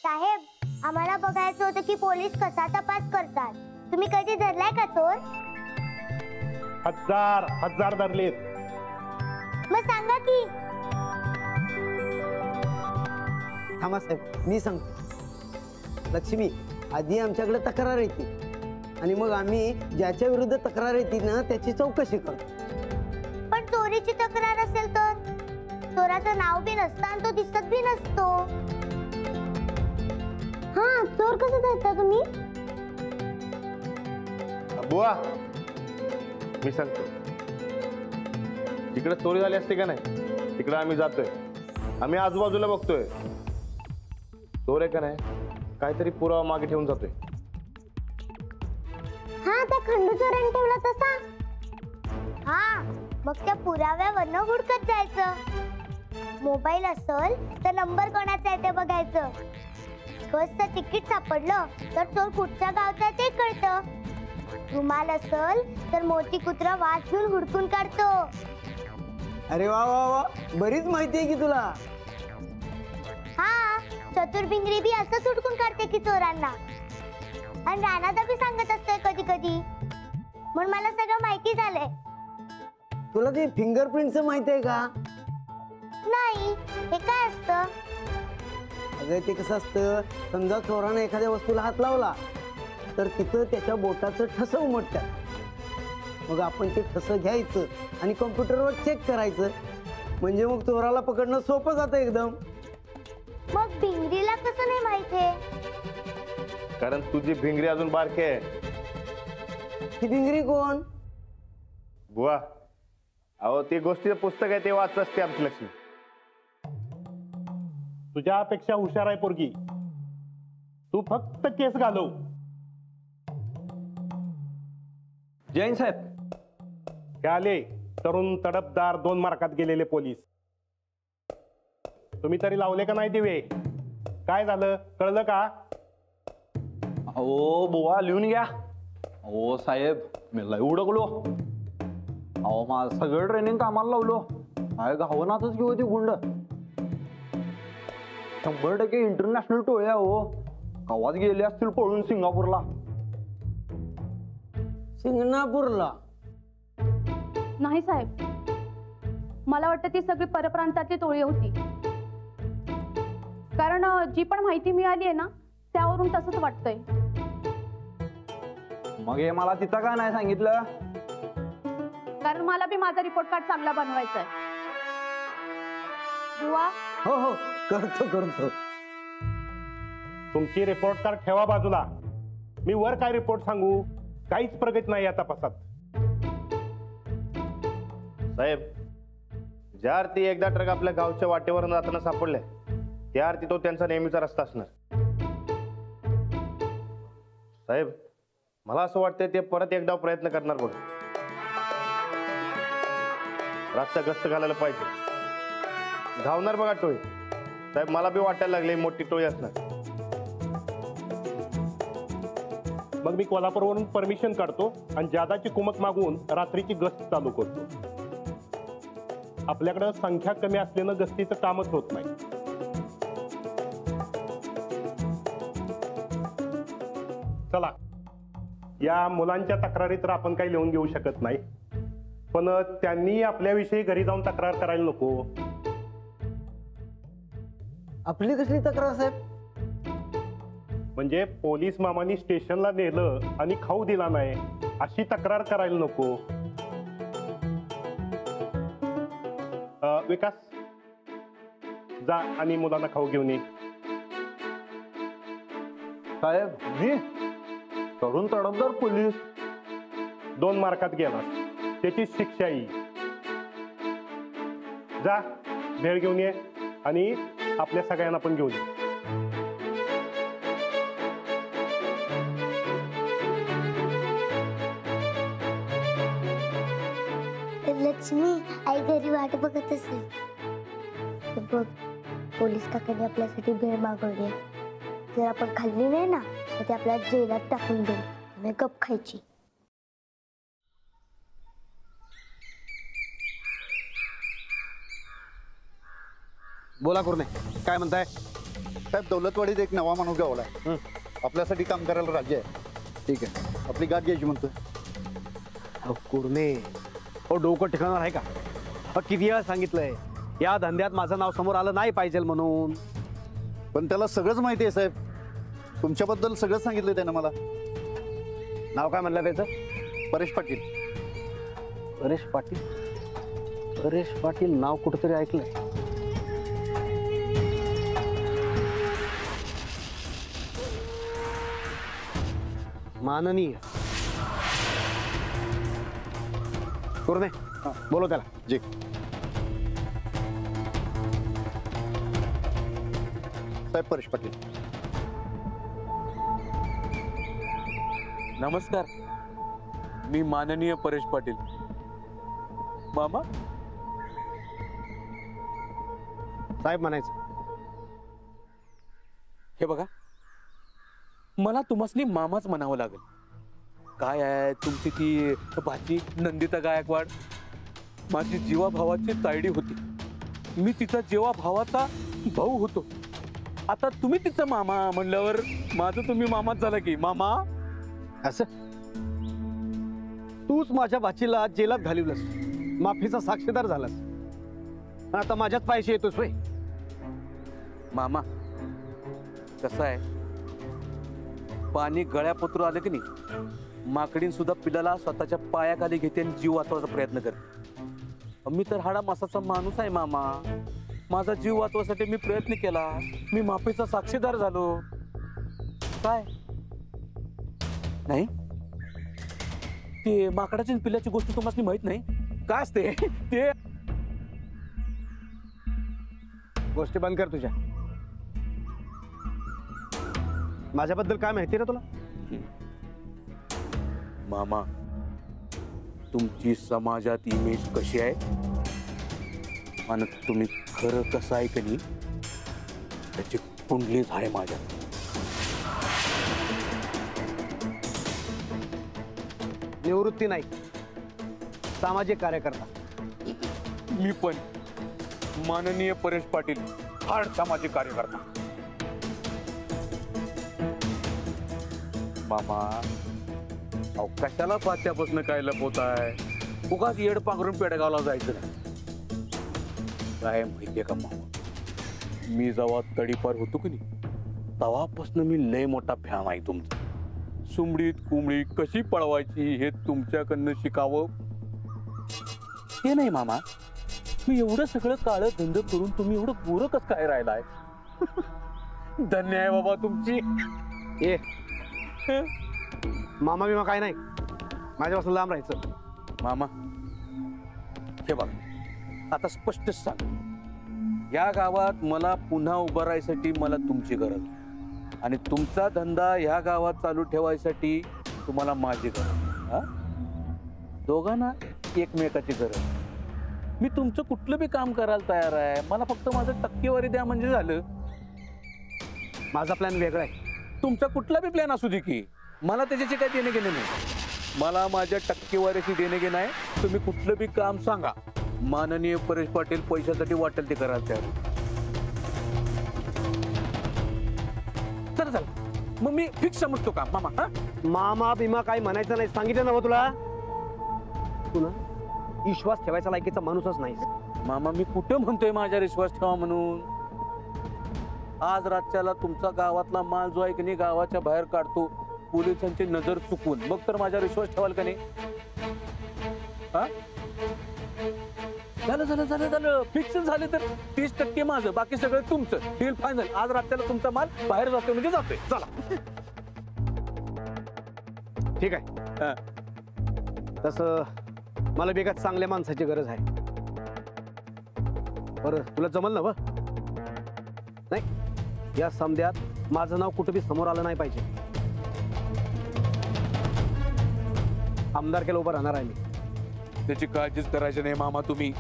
साहेब, आम्हाला बघायचं होतं की पोलीस कसा तपास करतात. तुम्ही कधी धरलाय का चोर? हजार धरलेत. मग सांगा की. थांबा साहेब, मी सांगतो. लक्ष्मी, आधी आमच्याकडे तक्रार येते आणि मग आम्ही ज्याच्या विरुद्ध तक्रार येते ना त्याची चौकशी करतो. पण चोरीची तक्रार असेल तर चोराचं नाव बी नसतं आणि तो दिसत बी नसतो. हा, चोर कसं धरता तुम्ही? बुवा, मी सांगतो. तिकडे चोरी झाली असते का नाही, तिकडे आम्ही जातोय. आम्ही आजूबाजूला बघतोय. चोर आहे का नाही, काहीतरी पुरावा मागे ठेवून जातोय. हा, त्या खंडू चोराने ठेवला तसा. हा, मग त्या पुराव्यावरनं हुडकत जायचं. मोबाईल असेल तर नंबर कोणाचा आहे ते बघायचं. बसचं तिकीट सापडलं तर चोर कुठच्या गावचा ते कळतं. रुमाल असेल तर मोती कुत्रा वास घेऊन हुडकून काढतो. अरे वा वा वा, बरीच माहिती आहे की तुला. हा, चतुर भिंगरी बी असंच हुडकून काढते की चोरांना. आणि राणादा बी सांगत असतोय कधी कधी. म्हणून मला सगळं माहिती झालंय. तुला ते फिंगरप्रिंटचं माहिती आहे का? नाही, हे काय असतं? अगं, ते कसं असतं, समजा चोरानं एखाद्या वस्तूला हात लावला तर तिथं त्याच्या बोटाचं ठसं उमटतात. मग आपण ते ठसं घ्यायचं आणि कॉम्प्युटरवर चेक करायचं. म्हणजे मग चोराला पकडणं सोपं जातं एकदम. मग भिंगरीला कसं नाही माहिती? कारण तुझी भिंगरी अजून बारकी आहे. ही भिंगरी कोण? बुवा, अहो ते गोष्टीचं पुस्तक आहे ते वाचत असते आमची लक्ष्मी. तुझ्यापेक्षा हुशार आहे पोरगी. तू फक्त केस घालव. जैन साहेब, हे आले तरुण तडफदार 2 मार्कात गेलेले पोलीस. तुम्ही तरी लावले का नाही दिवे? काय झालं, कळलं का? अहो बुवा लिहून घ्या. अहो साहेब, मी लय उडकलो. अहो माझं सगळं ट्रेनिंग कामाला लावलो. काय गावनातच घेऊ ती गुंड. 100% इंटरनॅशनल टोळ्या हो. गावात गेले असतील पळून सिंगापूरला. सिंगणापूरला? नाही साहेब, मला वाटतं ती सगळी परप्रांतातली टोळी होती. कारण जी पण माहिती मिळाली आहे ना त्यावरून तसंच वाटतंय. मग हे मला तिथं का नाही सांगितलं? कारण मला बी माझा रिपोर्ट कार्ड चांगला बनवायचा आहे. बुवा, हो हो, करतो करतो. तुमची रिपोर्ट कार्ड ठेवा बाजूला. मी वर काय रिपोर्ट सांगू? काहीच प्रगती नाही या तपासात. साहेब, ज्या अर्थी एकदा ट्रक आपल्या गावच्या वाटेवर जाताना सापडले त्या अर्थी तो त्यांचा नेहमीचा रस्ता असणार. साहेब, मला असं वाटतंय ते परत एकदा प्रयत्न करणार बघ. रातचा गस्त घालायला पाहिजे. धावणार बघा टोळी. साहेब, मला बी वाटायला लागले मोठी टोळी असणार. मग मी कोल्हापूरवरून परमिशन काढतो आणि जादाची कुमक मागवून रात्रीची गस्त चालू करतो. आपल्याकडं संख्या कमी असल्यानं गस्तीचं कामच होत नाही. चला, या मुलांच्या तक्रारी तर आपण काही लिहून घेऊ शकत नाही, पण त्यांनी आपल्याविषयी घरी जाऊन तक्रार करायला नको. आपली कसली तक्रार साहेब? म्हणजे पोलीस मामानी स्टेशनला नेलं आणि खाऊ दिला नाही अशी तक्रार करायला नको. विकास, जा आणि मुलांना खाऊ घेऊन ये. साहेब, मी तरुण तडफदार पोलीस. 2 मार्कात गेलास, त्याची शिक्षा येईल. जा, भेळ घेऊन ये आणि आपल्या सगळ्यांना पण घेऊन ये. लक्ष्मी, आई घरी वाट बघत असेल. बघ, पोलीस काकाने आपल्यासाठी भेळ मागवली. जर आपण खाल्ली नाही ना तर ते आपल्याला जेलात टाकून देईल. गप खायची. बोला कुर्णे, काय म्हणताय? साहेब दौलतवाडीत एक नवा माणूस गावला आपल्यासाठी काम करायला राज्य आहे. ठीक आहे. आपली गाठ घ्यायची म्हणतोय. अहो कुर्ने, हो डोकं ठिकाणावर आहे का? किती वेळा सांगितलंय या धंद्यात माझं नाव समोर आलं नाही पाहिजे म्हणून. पण त्याला सगळंच माहिती आहे साहेब. तुमच्याबद्दल सगळं सांगितलंय त्यानं मला. नाव काय म्हणलं त्याचं? परेश पाटील. परेश पाटील. परेश पाटील नाव कुठंतरी ऐकलंय. माननीय कुर्ने, बोलो त्याला. जी. साहेब परेश पाटील. नमस्कार, मी माननीय परेश पाटील. मामा साहेब म्हणायचं. हे बघा, मला तुम्हासनी मामाच म्हणावं लागेल. काय आहे तुमची ती भाची नंदिता गायकवाड माझी जीवाभावाची तायडी होती. मी तिचा जीवाभावाचा भाऊ होतो. आता तुम्ही तिचा मामा म्हणल्यावर माझं तुम्ही मामाच झाला की. मामा असं तूच माझ्या भाचीला जेलात घालवलंस, माफीचा साक्षीदार झालास, आणि आता माझ्याच पायाशी येतोस होय. मामा कसं आहे, पाणी गळ्यापत्र आलं की नाही, माकडीन सुद्धा पिलाला स्वतःच्या पायाखाली घेते आणि जीव वाचवायचा प्रयत्न करते. मी तर हाडा मासाचा माणूस आहे मामा. माझा जीव वाचवायसाठी मी प्रयत्न केला, मी माफीचा साक्षीदार झालो. काय नाही ते माकडाची आणि पिल्याची गोष्ट तुम्हाला माहित नाही काय असते ते? गोष्टी बंद कर तुझ्या. माझ्याबद्दल काय माहिती रे तुला? मामा तुमची समाजात इमेज कशी आहे आणि तुम्ही खरं कसं आहे की नाही त्याची कुंडलीच आहे माझ्यात. निवृत्ती नाही, सामाजिक कार्यकर्ता. मी पण माननीय परेश पाटील हार्ड सामाजिक कार्यकर्ता. मामा अहो कशाला पात्यापासून काय लपवत आहे? उगाच येड पांघरून पेडगावला जायचं नाही. काय माहितीये का मामा, मी जेव्हा तडीपार होतो की नाही तेव्हापासून मी लय मोठा फॅन आहे तुमचा. सुमडीत कुंबडी कशी पळवायची हे तुमच्याकडनं शिकावं. ते नाही मामा, मी एवढं सगळं काळं धंद करून तुम्ही एवढं गोरं कसं काय राहिलाय? धन्य आहे बाबा तुमची. ए मामा बिमा काय नाही, माझ्यापासून लांब राहायचं. मामा हे बघा, आता स्पष्टच सांग, या गावात मला पुन्हा उभं राहायसाठी मला तुमची गरज, आणि तुमचा धंदा ह्या गावात चालू ठेवायसाठी तुम्हाला माझी गरज. हा, दोघांना एकमेकाची गरज. मी तुमचं कुठलं बी काम करायला तयार आहे, मला फक्त माझं टक्केवारी द्या म्हणजे झालं. माझा प्लॅन वेगळा आहे. तुमचा कुठला बी प्लॅन असू दे की, मला त्याच्याशी काही देणे घेणे नाही. मला माझ्या टक्केवारीशी देणे घेणं आहे. तुम्ही कुठलं बी काम सांगा, माननीय परेश पाटील पैशासाठी वाटेल ते करायला तयार. चला चला मग मी फिक्स समजतो का मामा? हा मामा बिमा काय म्हणायचं नाही, सांगितलं ना तुला. तू ना विश्वास ठेवायचा लायकीचा माणूसच नाही. मामा मी कुठं म्हणतोय माझ्या विश्वास ठेवा म्हणून? आज रातच्याला तुमचा गावातला माल जो आहे की नाही गावाच्या बाहेर काढतो पोलिसांची नजर चुकून, मग तर माझ्या विश्वास ठेवाल का नाही? हा झालं झालं झालं झालं फिक्स झालं तर 30% माझं, बाकी सगळं तुमचं. Deal final. आज रात्रीला तुमचा माल बाहेर जातोय म्हणजे जातोय. चला. ठीक आहे. तसं मला बेगात चांगल्या माणसाची गरज आहे. बरं तुला जमल ना? नाही, या समद्यात माझं नाव कुठं बी समोर आलं नाही पाहिजे. आमदार केला उभं राहणार आहे मी. त्याची काळजीच करायची नाही मामा तुम्ही.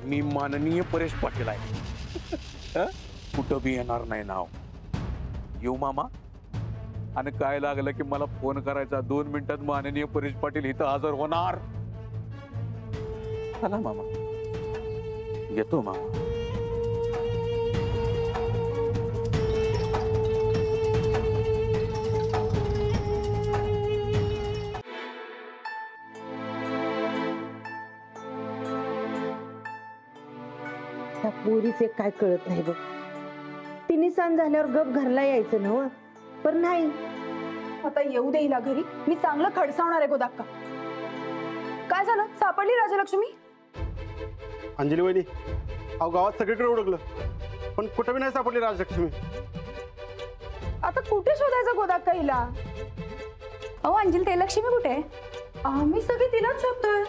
मी माननीय परेश पाटील आहे. कुठं बी येणार नाही नाव. येऊ मामा? आणि काय लागलं की मला फोन करायचा. 2 मिनिटात माननीय परेश पाटील इथं हजर होणार. चला मामा, येतो मामा. त्या पोरीचे काय कळत नाही बघ. तिने सण झाल्यावर गप घरला यायचं ना, पण नाही. आता येऊ दे हिला घरी, मी चांगलं खडसावणार आहे गोदाक्का. काय झालं, सापडली राजलक्ष्मी? अंजली वहिनी, अहो गावात सगळीकडे ओळखलं, पण कुठे बी नाही सापडली राजलक्ष्मी. आता कुठे शोधायचं गोदाक्का हिला? अहो अंजली, ते लक्ष्मी कुठे? आम्ही सगळे तिलाच शोधतोय.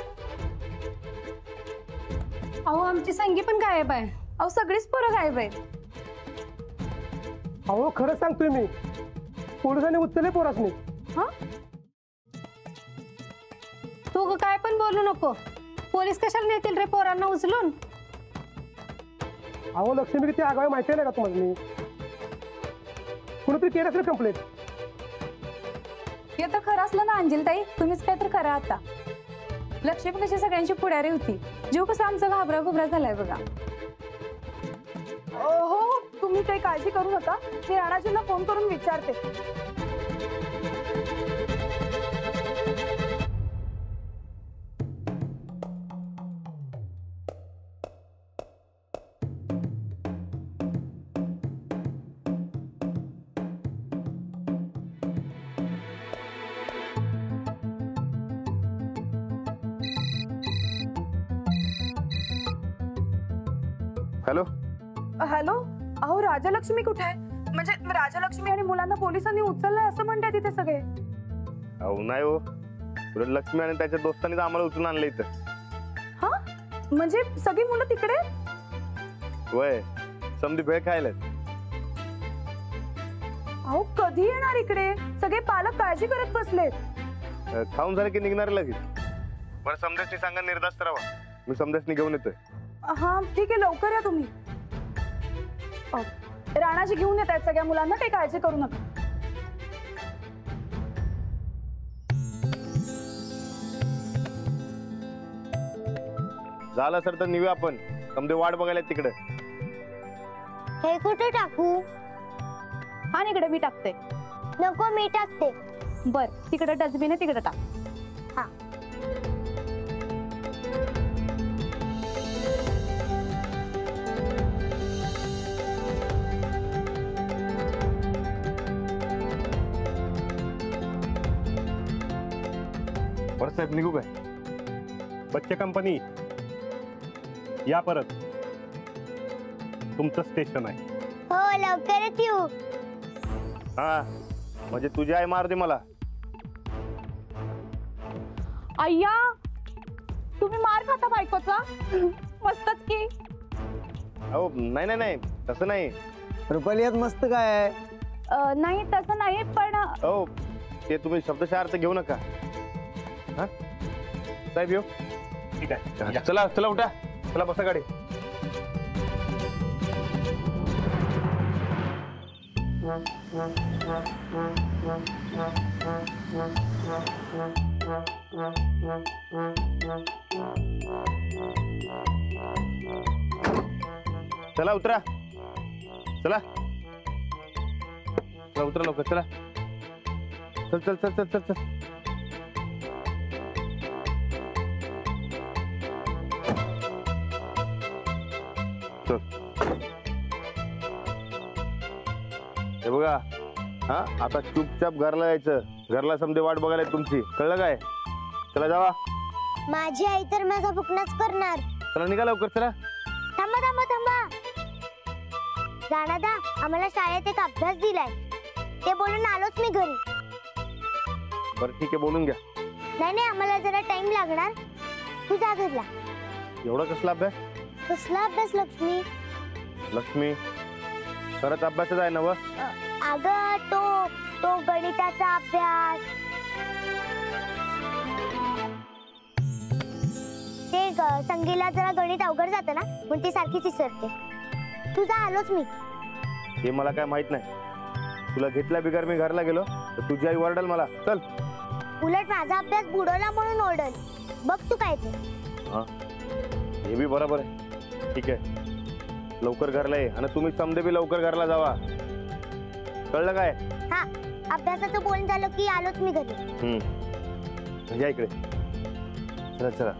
अहो आमची संगी पण गायब आहे. अहो सगळीच पोरं गायब आहेत. अहो खरंच सांगतोय मी, पोलिसांनी उचलले पोरासनी. हा, तू ग काय पण बोलू नको. पोलीस कशाला नेतील रे पोरांना उचलून? अहो लक्ष्मी किती आगाव माहिती नाही का तुम्हाला? कुणीतरी केलं असेल कंप्लेंट. हे तर खरं असलं ना अंजलीताई, तुम्हीच काय तर करा आता. लक्ष्मी कशी सगळ्यांची पुढारी होती, जीव कसा आमचा घाबरा घुबरा झालाय बघा. हो, तुम्ही काही काळजी करू नका, मी राणाजींना फोन करून विचारते. हॅलो हॅलो, अहो राजलक्ष्मी कुठे आहे? म्हणजे राजलक्ष्मी आणि मुलांना पोलिसांनी उचललंय असं म्हणतात तिथे सगळे. अहो नाही हो, उलट लक्ष्मी आणि त्याच्या दोस्तांनी तर आम्हाला उचलून आणलं इथं. हा, म्हणजे सगळी मुलं तिकडे? वय समधी भेळ खायला. अहो कधी येणार इकडे? सगळे पालक काळजी करत बसलेत. खाऊन झालं की निघणार लगेच. बरं समदेशनी सांगा निर्धास्त राहा, मी समदेशनी घेऊन येतोय. हा ठीक आहे, लवकर या तुम्ही. राणाजी घेऊन येत आहेत सगळ्या मुलांना, काही काळजी करू नका. झालं सर तर निघूया आपण. समजे वाट बघायला तिकडे. हे कुठे टाकू? हा इकडे मी टाकते. नको, मी टाकते. बर, तिकडे डस्टबिन आहे, तिकडे टाक. हा. बरं साहेब, निघू काय? बच्चे कंपनी या परत, तुमचं स्टेशन आहे. हो, लवकरच येऊ. हा, म्हणजे तुझी आई मारते मला. अय्या, तुम्ही मार खाता बायकोचा? मस्तच की. अहो नाही नाही नाही, तसं नाही. रुपाली यात मस्त काय आहे? नाही तसं नाही, पण हो ते तुम्ही शब्दशः अर्थ घेऊ नका. हा साहेब येऊ. ठीक आहे, चला चला, उठा, चला बसा गाडी. चला उतरा, चला चला, उतरा लवकर, चला. चल चल चल चल चल चल. चल. हे बघा, हा आता चुपचाप घरला यायचं. घरला समजे वाट बघायला तुमची, कळलं काय? चला जावा. माझी आई तर माझा बुकनाच करणार. चला निघा लवकर, चला. थांबा थांबा थांबा. राणादा, आम्हाला शाळेत एक अभ्यास दिलाय, ते बोलून आलोच मी घरी. बरं ठीक आहे, बोलून घ्या. नाही नाही, आम्हाला जरा टाइम लागणार. तू जा घरला. एवढा कसला अभ्यास? कसला अभ्यास लक्ष्मी? लक्ष्मी खरंच अभ्यासच आहे ना व? अगं तो गणिताचा अभ्यास. ते संगीला जरा गणित अवघड जातं ना, म्हणून ती सारखीच विसरते. तुझा आलोच मी. हे मला काय माहित नाही. तुला घेतल्या बिगर मी घरला गेलो तर तुझी आई ओरडल मला. चल. उलट माझा अभ्यास बुडवला म्हणून ओरडल. बघ तू काय ते. हा, हे बी बरोबर आहे. ठीक आहे, लवकर घरला ये आणि तुम्ही समजे बी लवकर घरला जावा. कळलं काय? हा, अभ्यासाचं बोलणं झालं की आलोच मी घरी. या इकडे. चला चला.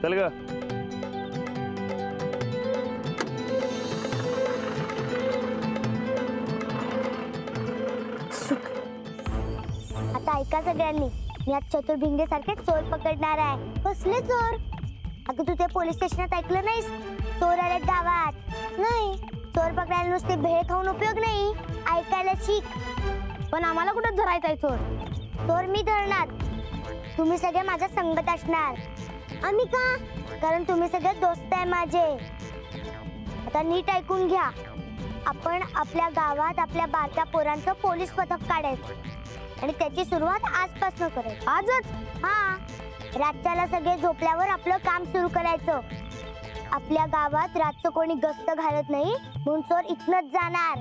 चल ग. ऐका सगळ्यांनी, मी आज चतुर भिंगे सारखे चोर पकडणार आहे. कसले चोर? अगं तू ते पोलीस स्टेशनात ऐकलं नाहीस? चोर आले गावात. नाही, चोर पकडायला नुसते भेळ खाऊन उपयोग नाही, ऐकायला शिक. पण आम्हाला कुठं धरायचंय चोर? चोर मी धरणार, तुम्ही सगळे माझ्या संगत असणार. आम्ही का? कारण तुम्ही सगळे दोस्त आहे माझे. आता नीट ऐकून घ्या. आपण आपल्या गावात आपल्या बारक्या पोरांचं पोलीस पथक काढायचं आणि त्याची सुरुवात आजपासून करायची. आजच? हा. रातच्याला सगळे झोपल्यावर आपलं काम सुरू करायचं. आपल्या गावात रातचं कोणी गस्त घालत नाही म्हणून चोर इथनच जाणार.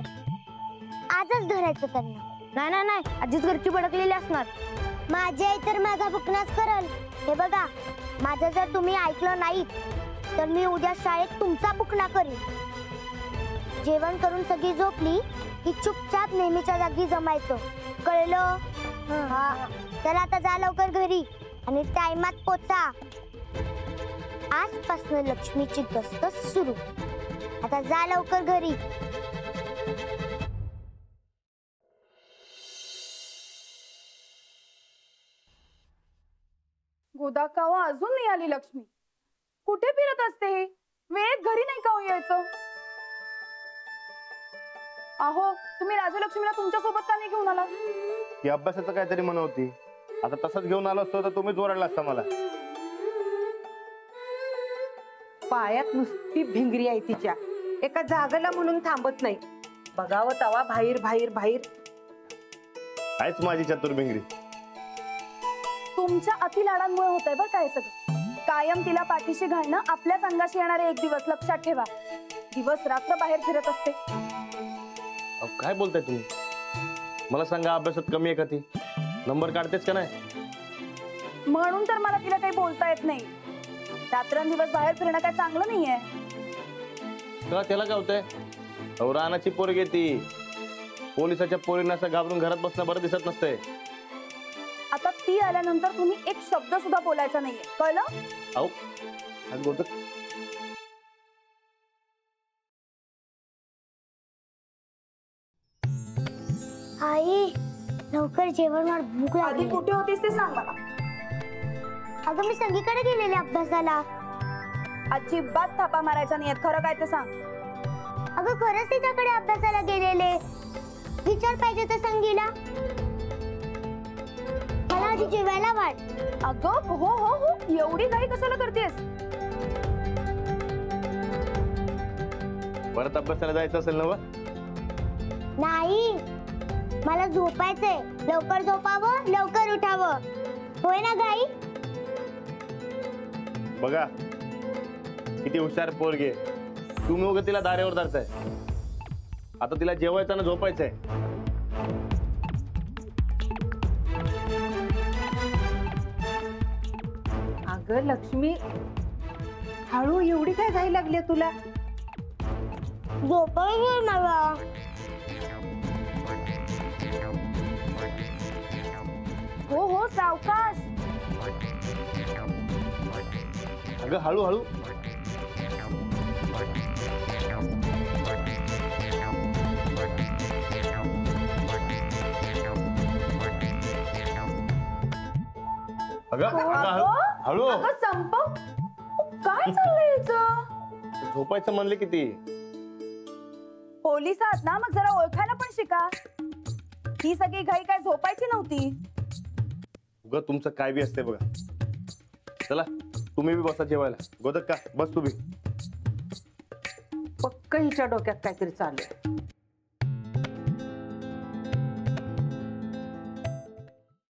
आजच धरायचं त्यांना. नाही नाही नाही, आधीच घरची भडकलेली असणार. माझी आई तर माझा बुकनाच करल. हे बघा, माझं जर तुम्ही ऐकलं नाही तर मी उद्या शाळेत तुमचा बुकना करीन. जेवण करून सगळी झोपली की चुपचाप नेहमीच्या जागी जमायचं, कळलं? हा. चला आता जा लवकर घरी आणि टाइमात पोचा. आजपासून लक्ष्मीची गस्त सुरू. आता जा लवकर घरी. गोदाकावा अजून नाही आली लक्ष्मी. कुठे फिरत असते ही? वेळेत घरी नाही का यायचं? अहो, तुम्ही राजलक्ष्मीला तुमच्या सोबत का नाही घेऊन आला? ती अभ्यासाचं काहीतरी म्हणत होती. आता तसंच घेऊन आलो असतो तर तुम्हीच ओरडला असता मला. पायात नुसती भिंगरी आहे तिच्या, एका जागेला म्हणून थांबत नाही. बघावं तवा बाहेर बाहेर बाहेर. आहेच माझी चतुर भिंगरी. तुमच्या अति लाडांमुळे होत आहे बरं काय सगळं. कायम तिला पाठीशी घालणं आपल्याच अंगाशी येणारे एक दिवस लक्षात ठेवा. दिवस रात्र बाहेर फिरत असते. काय बोलताय तुम्ही? मला सांगा, अभ्यासात कमी आहे का ती? नंबर काढतेच का नाही? म्हणून तर मला तिला काही बोलता येत नाही. रात्रंदिवस बाहेर फिरणं काय चांगलं नाहीये. का त्याला काय होतंय? रानाची पोरगी ती. पोलिसाच्या पोरींना असं घाबरून घरात बसणं बरं दिसत नसतंय. आता ती आल्यानंतर तुम्ही एक शब्द सुद्धा बोलायचा नाहीये, कळलं? अहो, आई, लवकर जेवण मला भूक आधी लागली. कुठे होतीस ते सांग मला. अगं मी सगळीकडे गेलेले अभ्यासाला. अजिबात थापा मारायचा नाहीये, खरं काय ते सांग. अगं खरंच तिच्याकडे अभ्यासाला गेलेले. विचार पाहिजे तर संगीला. मला आधी जेवायला वाट. अगं हो हो हो, एवढी घाई कशाला करतेस? परत अभ्यासाला जायचं असेल ना? नाही, मला झोपायचंय. लवकर झोपावं, लवकर उठावं. होय ना गाई? बघा किती हुशार पोरगी. तुम्ही उगा तिला दारेवर धरताय. आता तिला जेवायचं ना झोपायचंय. अगं लक्ष्मी, हळू, एवढी काय घाई लागली तुला? झोपायचंय मला. हो हो, सावकाश. अगं हळूहळू. अगं हळू हळू. अगं संपव. काय चाललंय याचं? झोपायचं म्हणले किती? पोलीस आहात ना, मग जरा ओळखायला पण शिका. ही सगळी घाई काय झोपायची नव्हती. उगा तुमचं काय बी असते बघा. चला तुम्ही बी बसा जेवायला. गोदक का बस, तू बी. पक्क हिच्या डोक्यात काहीतरी चालू आहे.